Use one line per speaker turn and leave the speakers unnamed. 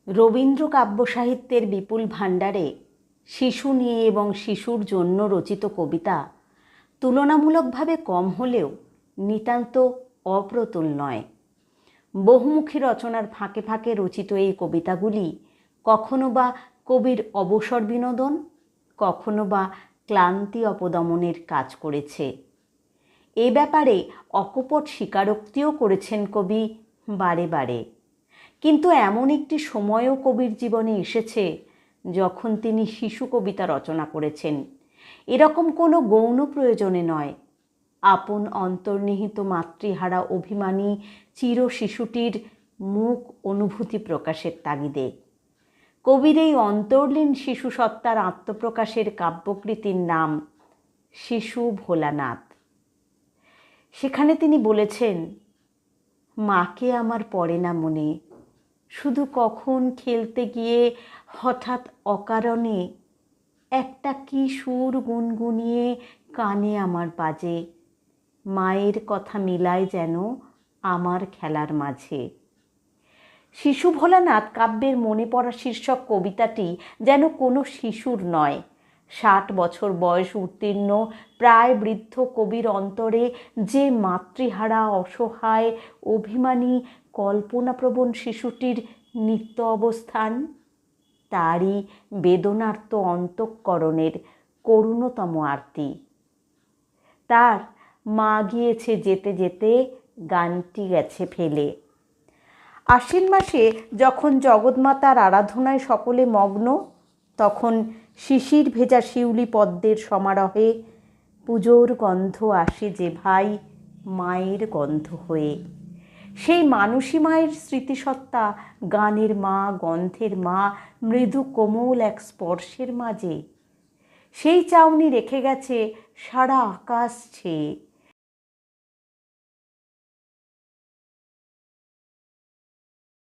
রবীন্দ্র কাব্য সাহিত্যের বিপুল ভাণ্ডারে শিশু নিয়ে এবং শিশুর জন্য রচিত কবিতা তুলনামূলকভাবে কম হলেও নিতান্ত অপ্রতুল নয়। বহুমুখী রচনার ফাঁকে ফাঁকে রচিত এই কবিতাগুলি কখনো বা কবির অবসর বিনোদন, কখনো বা ক্লান্তি অপদমনের কাজ করেছে। এ ব্যাপারে অকপট স্বীকারোক্তিও করেছেন কবি বারে বারে। কিন্তু এমন একটি সময়ও কবির জীবনে এসেছে যখন তিনি শিশু কবিতা রচনা করেছেন, এরকম কোনো গৌণ প্রয়োজনে নয়, আপন অন্তর্নিহিত মাতৃহারা অভিমানী চির শিশুটির মুখ অনুভূতি প্রকাশের তাগিদে। কবির এই অন্তর্লীন শিশু সত্তার আত্মপ্রকাশের কাব্যকৃতির নাম শিশু ভোলানাথ। সেখানে তিনি বলেছেন, মাকে আমার পড়ে না মনে, শুধু কখন খেলতে গিয়ে হঠাৎ অকারণে একটা কি সুর গুনগুনিয়ে কানে আমার বাজে, মায়ের কথা মিলায় যেন আমার খেলার মাঝে। শিশু ভোলানাথ কাব্যের মনে পড়া শীর্ষক কবিতাটি যেন কোনো শিশুর নয়, 60 বছর বয়স উত্তীর্ণ প্রায় বৃদ্ধ কবির অন্তরে যে মাতৃহারা অসহায় অভিমানী কল্পনাপ্রবণ শিশুটির নিত্য অবস্থান, তারই বেদনার্ত অন্তঃকরণের করুণতম আরতি। তার মা গিয়েছে যেতে যেতে গানটি গেছে ফেলে। আশ্বিন মাসে যখন জগৎমাতার আরাধনায় সকলে মগ্ন, তখন শিশির ভেজা শিউলি পদ্মের সমারোহে পুজোর গন্ধ আসে যে ভাই মায়ের গন্ধ হয়ে। সেই মানসী মায়ের স্মৃতিসত্তা গানের মা, গন্ধের মা, মৃদু কোমল এক স্পর্শের মাঝে সেই চাউনি রেখে গেছে সারা আকাশ ছেয়ে।